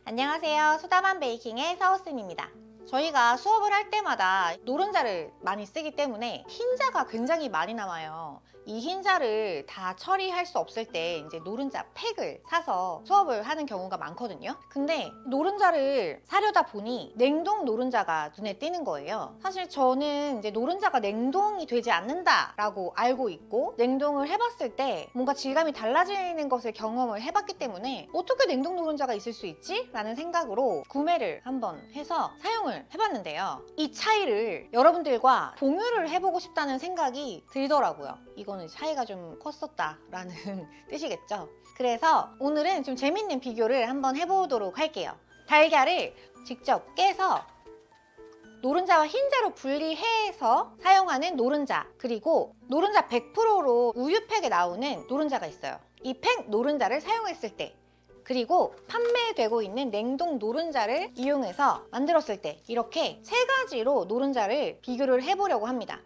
안녕하세요. 수다맘 베이킹의 서우쌤입니다. 저희가 수업을 할 때마다 노른자를 많이 쓰기 때문에 흰자가 굉장히 많이 남아요. 이 흰자를 다 처리할 수 없을 때 이제 노른자 팩을 사서 수업을 하는 경우가 많거든요. 근데 노른자를 사려다 보니 냉동 노른자가 눈에 띄는 거예요. 사실 저는 이제 노른자가 냉동이 되지 않는다라고 알고 있고, 냉동을 해봤을 때 뭔가 질감이 달라지는 것을 경험을 해봤기 때문에 어떻게 냉동 노른자가 있을 수 있지? 라는 생각으로 구매를 한번 해서 사용을 해봤는데요. 이 차이를 여러분들과 공유를 해보고 싶다는 생각이 들더라고요. 이거는 차이가 좀 컸었다라는 뜻이겠죠. 그래서 오늘은 좀 재밌는 비교를 한번 해보도록 할게요. 달걀을 직접 깨서 노른자와 흰자로 분리해서 사용하는 노른자, 그리고 노른자 100%로 우유팩에 나오는 노른자가 있어요. 이 팩 노른자를 사용했을 때, 그리고 판매되고 있는 냉동 노른자를 이용해서 만들었을 때, 이렇게 세 가지로 노른자를 비교를 해보려고 합니다.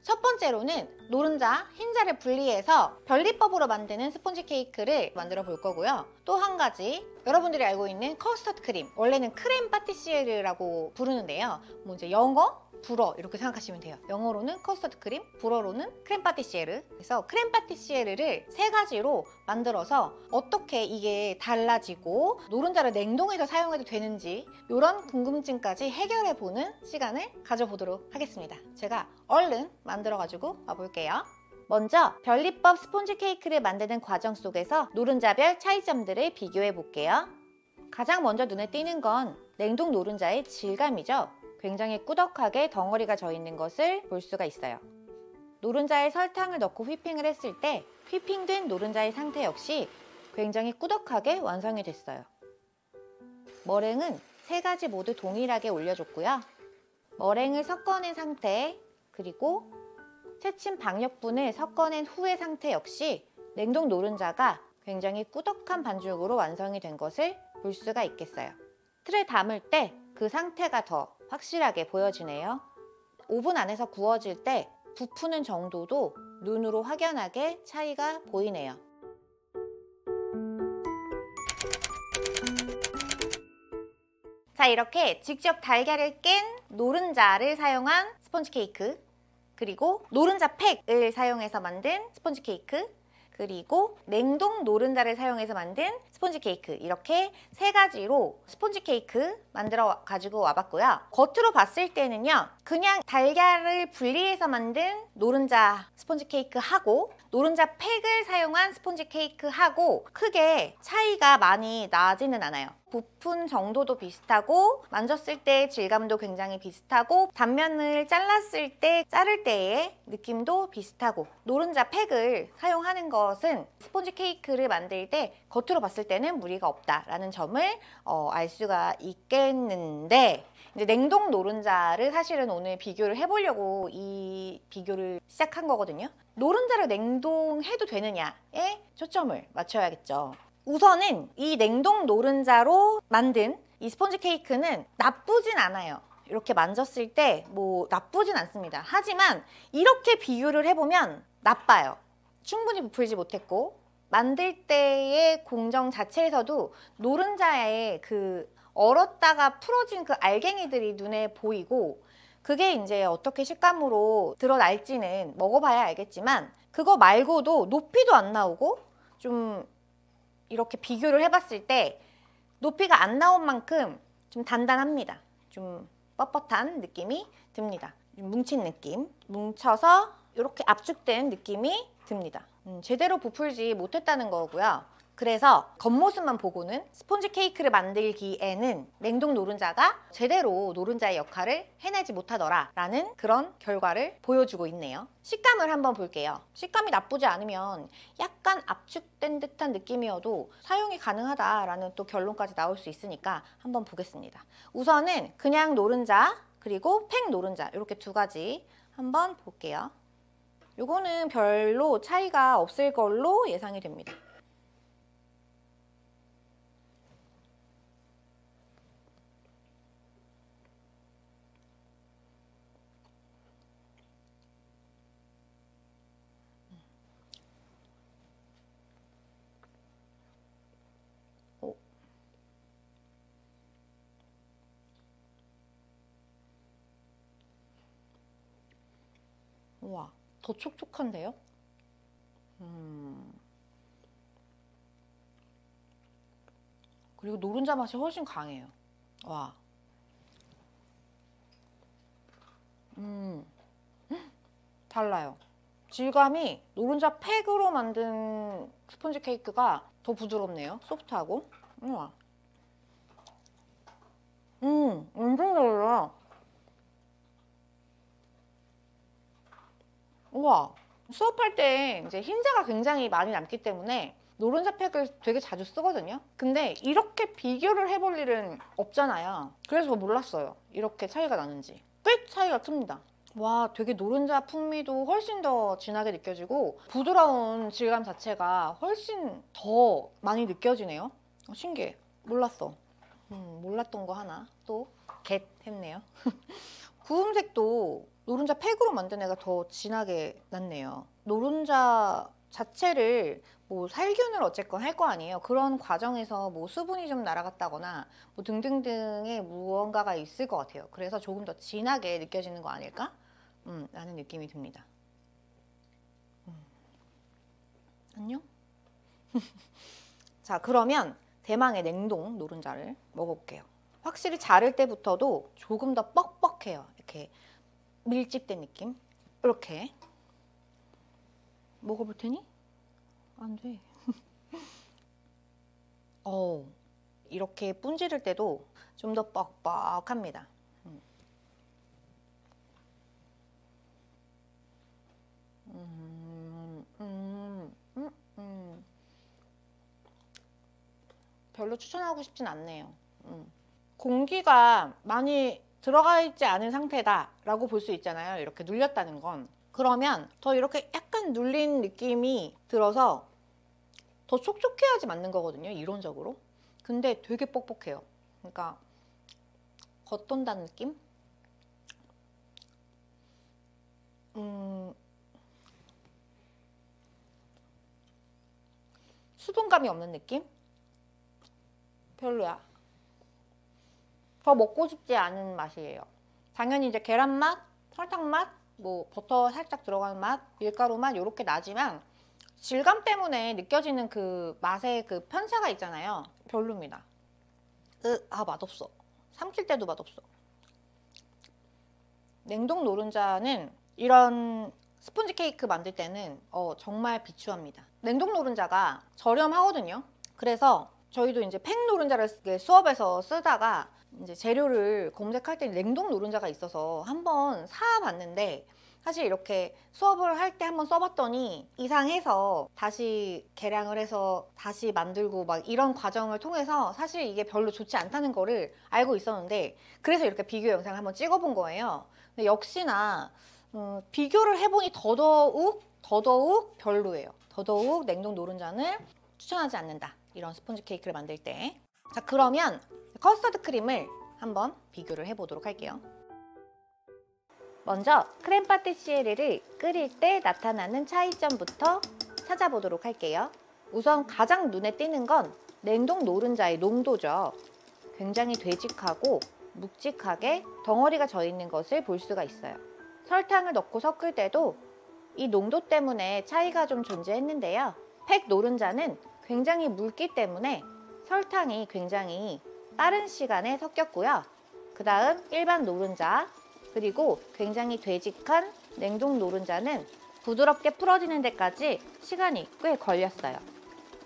첫 번째로는 노른자, 흰자를 분리해서 변리법으로 만드는 스폰지 케이크를 만들어 볼 거고요. 또 한 가지, 여러분들이 알고 있는 커스터드 크림, 원래는 크렘 파티시에르라고 부르는데요. 뭐 이제 영어, 불어 이렇게 생각하시면 돼요. 영어로는 커스터드 크림, 불어로는 크렘 파티시에르. 그래서 크렘 파티시에르를 세 가지로 만들어서 어떻게 이게 달라지고 노른자를 냉동해서 사용해도 되는지, 이런 궁금증까지 해결해 보는 시간을 가져보도록 하겠습니다. 제가 얼른 만들어 가지고 와볼게요. 먼저 변리법 스폰지 케이크를 만드는 과정 속에서 노른자별 차이점들을 비교해 볼게요. 가장 먼저 눈에 띄는 건 냉동 노른자의 질감이죠. 굉장히 꾸덕하게 덩어리가 져 있는 것을 볼 수가 있어요. 노른자에 설탕을 넣고 휘핑을 했을 때 휘핑된 노른자의 상태 역시 굉장히 꾸덕하게 완성이 됐어요. 머랭은 세 가지 모두 동일하게 올려줬고요. 머랭을 섞어낸 상태, 그리고 채친 박력분을 섞어낸 후의 상태 역시 냉동 노른자가 굉장히 꾸덕한 반죽으로 완성이 된 것을 볼 수가 있겠어요. 틀에 담을 때 그 상태가 더 확실하게 보여지네요. 오븐 안에서 구워질 때 부푸는 정도도 눈으로 확연하게 차이가 보이네요. 자, 이렇게 직접 달걀을 깬 노른자를 사용한 스폰지 케이크, 그리고 노른자 팩을 사용해서 만든 스폰지 케이크, 그리고 냉동 노른자를 사용해서 만든 스폰지 케이크, 이렇게 세 가지로 스폰지 케이크 만들어 가지고 와봤고요. 겉으로 봤을 때는요, 그냥 달걀을 분리해서 만든 노른자 스폰지 케이크하고 노른자 팩을 사용한 스폰지 케이크하고 크게 차이가 많이 나지는 않아요. 부푼 정도도 비슷하고 만졌을 때 질감도 굉장히 비슷하고 단면을 잘랐을 때 자를 때의 느낌도 비슷하고, 노른자 팩을 사용하는 것은 스폰지 케이크를 만들 때 겉으로 봤을 때는 무리가 없다라는 점을 알 수가 있겠는데, 이제 냉동 노른자를 사실은 오늘 비교를 해보려고 이 비교를 시작한 거거든요. 노른자를 냉동해도 되느냐에 초점을 맞춰야겠죠. 우선은 이 냉동 노른자로 만든 이 스폰지 케이크는 나쁘진 않아요. 이렇게 만졌을 때 뭐 나쁘진 않습니다. 하지만 이렇게 비교를 해보면 나빠요. 충분히 부풀지 못했고, 만들 때의 공정 자체에서도 노른자의 그 얼었다가 풀어진 그 알갱이들이 눈에 보이고, 그게 이제 어떻게 식감으로 드러날지는 먹어봐야 알겠지만, 그거 말고도 높이도 안 나오고, 좀 이렇게 비교를 해봤을 때 높이가 안 나온 만큼 좀 단단합니다. 좀 뻣뻣한 느낌이 듭니다. 좀 뭉친 느낌, 뭉쳐서 이렇게 압축된 느낌이 듭니다. 제대로 부풀지 못했다는 거고요. 그래서 겉모습만 보고는 스폰지 케이크를 만들기에는 냉동 노른자가 제대로 노른자의 역할을 해내지 못하더라 라는 그런 결과를 보여주고 있네요. 식감을 한번 볼게요. 식감이 나쁘지 않으면 약간 압축된 듯한 느낌이어도 사용이 가능하다라는 또 결론까지 나올 수 있으니까 한번 보겠습니다. 우선은 그냥 노른자, 그리고 팩 노른자, 이렇게 두 가지 한번 볼게요. 요거는 별로 차이가 없을 걸로 예상이 됩니다. 우와, 더 촉촉한데요? 그리고 노른자 맛이 훨씬 강해요. 와. 달라요. 질감이 노른자 팩으로 만든 스펀지 케이크가 더 부드럽네요. 소프트하고. 우와. 완전 달라. 우와. 수업할 때 이제 흰자가 굉장히 많이 남기 때문에 노른자 팩을 되게 자주 쓰거든요. 근데 이렇게 비교를 해볼 일은 없잖아요. 그래서 몰랐어요. 이렇게 차이가 나는지. 꽤 차이가 큽니다. 와, 되게 노른자 풍미도 훨씬 더 진하게 느껴지고 부드러운 질감 자체가 훨씬 더 많이 느껴지네요. 신기해. 몰랐어. 몰랐던 거 하나 또 겟 했네요. 구음색도 노른자 팩으로 만든 애가 더 진하게 났네요. 노른자 자체를 뭐 살균을 어쨌건 할 거 아니에요. 그런 과정에서 뭐 수분이 좀 날아갔다거나 뭐 등등등의 무언가가 있을 것 같아요. 그래서 조금 더 진하게 느껴지는 거 아닐까? 라는 느낌이 듭니다. 안녕? 자, 그러면 대망의 냉동 노른자를 먹어볼게요. 확실히 자를 때부터도 조금 더 뻑뻑해요. 이렇게 밀집된 느낌. 이렇게 먹어볼 테니? 안 돼. 이렇게 분지를 때도 좀 더 뻑뻑합니다. 별로 추천하고 싶진 않네요. 공기가 많이 들어가 있지 않은 상태다 라고 볼 수 있잖아요. 이렇게 눌렸다는 건. 그러면 더 이렇게 약간 눌린 느낌이 들어서 더 촉촉해야지 맞는 거거든요. 이론적으로. 근데 되게 뻑뻑해요. 그러니까 겉돈다는 느낌? 수분감이 없는 느낌? 별로야. 더 먹고 싶지 않은 맛이에요. 당연히 이제 계란 맛, 설탕 맛, 뭐 버터 살짝 들어간 맛, 밀가루 맛 이렇게 나지만 질감 때문에 느껴지는 그 맛의 그 편차가 있잖아요. 별로입니다. 맛없어. 삼킬 때도 맛없어. 냉동 노른자는 이런 스폰지 케이크 만들 때는 정말 비추합니다. 냉동 노른자가 저렴하거든요. 그래서 저희도 이제 팩 노른자를 수업에서 쓰다가 이제 재료를 검색할 때 냉동 노른자가 있어서 한번 사봤는데 사실 이렇게 수업을 할 때 한번 써봤더니 이상해서 다시 계량을 해서 다시 만들고 막 이런 과정을 통해서 사실 이게 별로 좋지 않다는 거를 알고 있었는데 그래서 이렇게 비교 영상을 한번 찍어본 거예요. 근데 역시나 비교를 해보니 더더욱 별로예요. 더더욱 냉동 노른자는 추천하지 않는다. 이런 스폰지 케이크를 만들 때. 자, 그러면 커스터드 크림을 한번 비교를 해보도록 할게요. 먼저 크렘 파티시에르를 끓일 때 나타나는 차이점부터 찾아보도록 할게요. 우선 가장 눈에 띄는 건 냉동 노른자의 농도죠. 굉장히 되직하고 묵직하게 덩어리가 져 있는 것을 볼 수가 있어요. 설탕을 넣고 섞을 때도 이 농도 때문에 차이가 좀 존재했는데요. 팩 노른자는 굉장히 묽기 때문에 설탕이 굉장히 빠른 시간에 섞였고요. 그 다음 일반 노른자, 그리고 굉장히 되직한 냉동 노른자는 부드럽게 풀어지는 데까지 시간이 꽤 걸렸어요.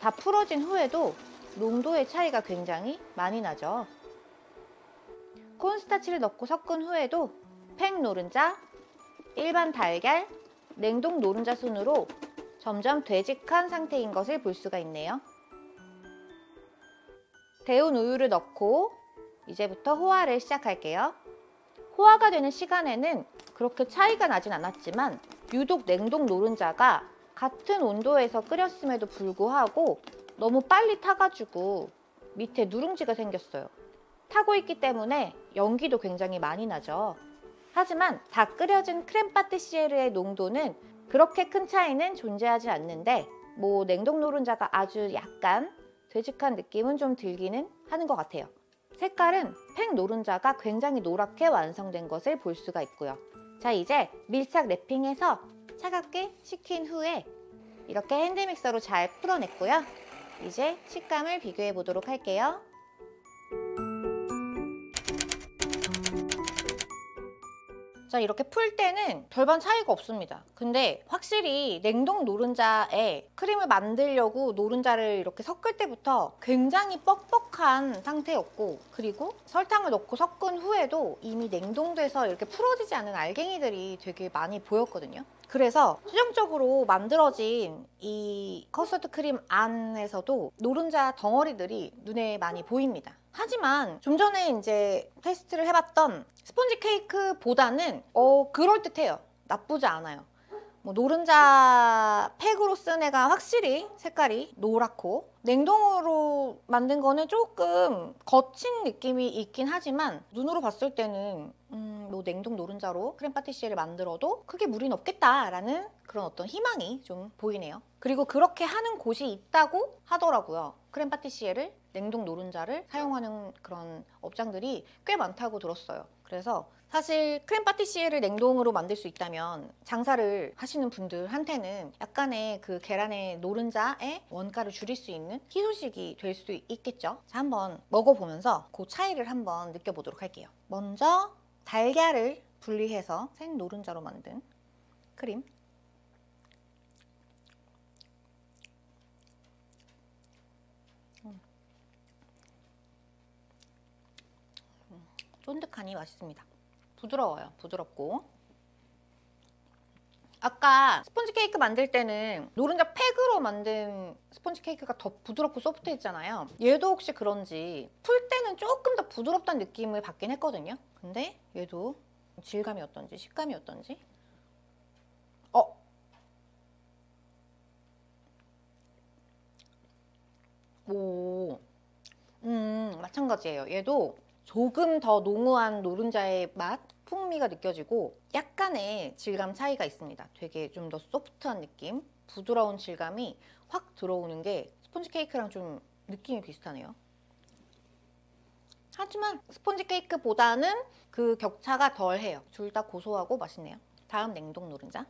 다 풀어진 후에도 농도의 차이가 굉장히 많이 나죠. 콘스타치를 넣고 섞은 후에도 팩 노른자, 일반 달걀, 냉동 노른자 순으로 점점 되직한 상태인 것을 볼 수가 있네요. 데운 우유를 넣고 이제부터 호화를 시작할게요. 호화가 되는 시간에는 그렇게 차이가 나진 않았지만 유독 냉동 노른자가 같은 온도에서 끓였음에도 불구하고 너무 빨리 타가지고 밑에 누룽지가 생겼어요. 타고 있기 때문에 연기도 굉장히 많이 나죠. 하지만 다 끓여진 크렘 파티시에르의 농도는 그렇게 큰 차이는 존재하지 않는데 뭐 냉동 노른자가 아주 약간 되직한 느낌은 좀 들기는 하는 것 같아요. 색깔은 팩 노른자가 굉장히 노랗게 완성된 것을 볼 수가 있고요. 자, 이제 밀착 랩핑해서 차갑게 식힌 후에 이렇게 핸드믹서로 잘 풀어냈고요. 이제 식감을 비교해 보도록 할게요. 자, 이렇게 풀 때는 별반 차이가 없습니다. 근데 확실히 냉동 노른자에 크림을 만들려고 노른자를 이렇게 섞을 때부터 굉장히 뻑뻑한 상태였고, 그리고 설탕을 넣고 섞은 후에도 이미 냉동돼서 이렇게 풀어지지 않은 알갱이들이 되게 많이 보였거든요. 그래서 최종적으로 만들어진 이 커스터드 크림 안에서도 노른자 덩어리들이 눈에 많이 보입니다. 하지만 좀 전에 이제 테스트를 해봤던 스펀지 케이크보다는 그럴듯해요. 나쁘지 않아요. 뭐 노른자 팩으로 쓴 애가 확실히 색깔이 노랗고, 냉동으로 만든 거는 조금 거친 느낌이 있긴 하지만 눈으로 봤을 때는 뭐 냉동 노른자로 크렘 파티시에를 만들어도 크게 무리는 없겠다라는 그런 어떤 희망이 좀 보이네요. 그리고 그렇게 하는 곳이 있다고 하더라고요. 크렘 파티시에를 냉동 노른자를 사용하는 그런 업장들이 꽤 많다고 들었어요. 그래서 사실 크렘 파티시에를 냉동으로 만들 수 있다면 장사를 하시는 분들한테는 약간의 그 계란의 노른자의 원가를 줄일 수 있는 희소식이 될 수 있겠죠. 자, 한번 먹어보면서 그 차이를 한번 느껴보도록 할게요. 먼저 달걀을 분리해서 생 노른자로 만든 크림. 쫀득하니 맛있습니다. 부드러워요. 부드럽고. 아까 스펀지 케이크 만들 때는 노른자 팩으로 만든 스펀지 케이크가 더 부드럽고 소프트했잖아요. 얘도 혹시 그런지 풀 때는 조금 더 부드럽다는 느낌을 받긴 했거든요. 근데 얘도 질감이 어떤지, 식감이 어떤지. 오, 마찬가지예요. 얘도 조금 더 농후한 노른자의 맛, 풍미가 느껴지고 약간의 질감 차이가 있습니다. 되게 좀 더 소프트한 느낌, 부드러운 질감이 확 들어오는 게 스펀지 케이크랑 좀 느낌이 비슷하네요. 하지만 스펀지 케이크보다는 그 격차가 덜해요. 둘 다 고소하고 맛있네요. 다음 냉동 노른자.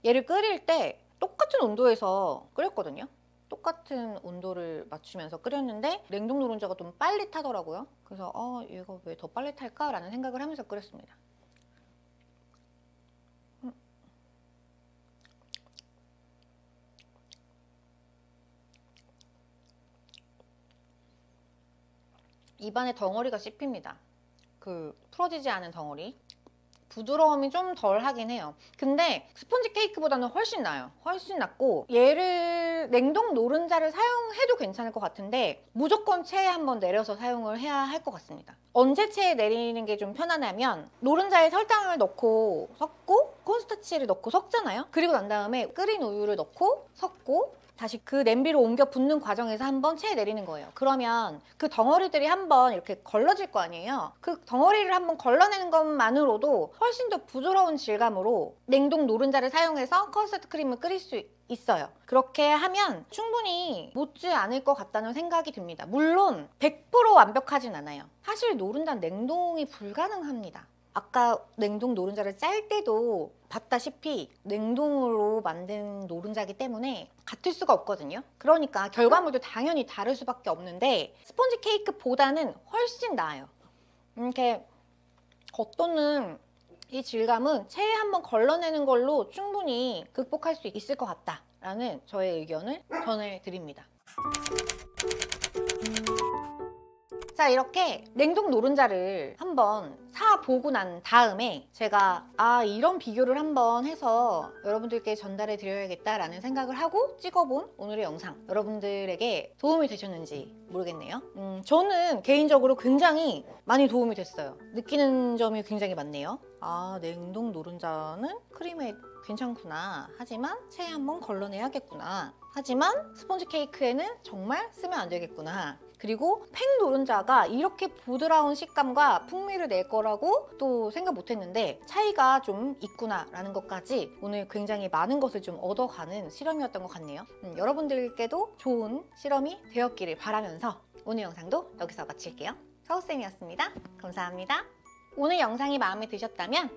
얘를 끓일 때 똑같은 온도에서 끓였거든요. 똑같은 온도를 맞추면서 끓였는데 냉동 노른자가 좀 빨리 타더라고요. 그래서 얘가 왜 더 빨리 탈까? 라는 생각을 하면서 끓였습니다. 입안에 덩어리가 씹힙니다. 그 풀어지지 않은 덩어리. 부드러움이 좀 덜 하긴 해요. 근데 스펀지 케이크보다는 훨씬 나아요. 훨씬 낫고, 얘를 냉동 노른자를 사용해도 괜찮을 것 같은데 무조건 체에 한번 내려서 사용을 해야 할 것 같습니다. 언제 체에 내리는 게 좀 편하냐면 노른자에 설탕을 넣고 섞고 콘스타치를 넣고 섞잖아요. 그리고 난 다음에 끓인 우유를 넣고 섞고 다시 그 냄비로 옮겨 붓는 과정에서 한번 체에 내리는 거예요. 그러면 그 덩어리들이 한번 이렇게 걸러질 거 아니에요. 그 덩어리를 한번 걸러내는 것만으로도 훨씬 더 부드러운 질감으로 냉동 노른자를 사용해서 커스터드 크림을 끓일 수 있어요. 그렇게 하면 충분히 못지 않을 것 같다는 생각이 듭니다. 물론 100% 완벽하진 않아요. 사실 노른자는 냉동이 불가능합니다. 아까 냉동 노른자를 짤 때도 봤다시피 냉동으로 만든 노른자이기 때문에 같을 수가 없거든요. 그러니까 결과물도 당연히 다를 수밖에 없는데 스펀지 케이크보다는 훨씬 나아요. 이렇게 겉도는 이 질감은 체에 한번 걸러내는 걸로 충분히 극복할 수 있을 것 같다라는 저의 의견을 전해드립니다. 자, 이렇게 냉동 노른자를 한번 사보고 난 다음에 제가 이런 비교를 한번 해서 여러분들께 전달해 드려야겠다라는 생각을 하고 찍어본 오늘의 영상, 여러분들에게 도움이 되셨는지 모르겠네요. 저는 개인적으로 굉장히 많이 도움이 됐어요. 느끼는 점이 굉장히 많네요. 냉동 노른자는 크림에 괜찮구나. 하지만 체에 한번 걸러내야겠구나. 하지만 스펀지 케이크에는 정말 쓰면 안 되겠구나. 그리고 팩 노른자가 이렇게 부드러운 식감과 풍미를 낼 거라고 또 생각 못 했는데 차이가 좀 있구나 라는 것까지 오늘 굉장히 많은 것을 좀 얻어가는 실험이었던 것 같네요. 여러분들께도 좋은 실험이 되었기를 바라면서 오늘 영상도 여기서 마칠게요. 서우쌤이었습니다. 감사합니다. 오늘 영상이 마음에 드셨다면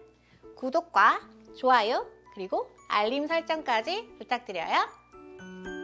구독과 좋아요 그리고 알림 설정까지 부탁드려요.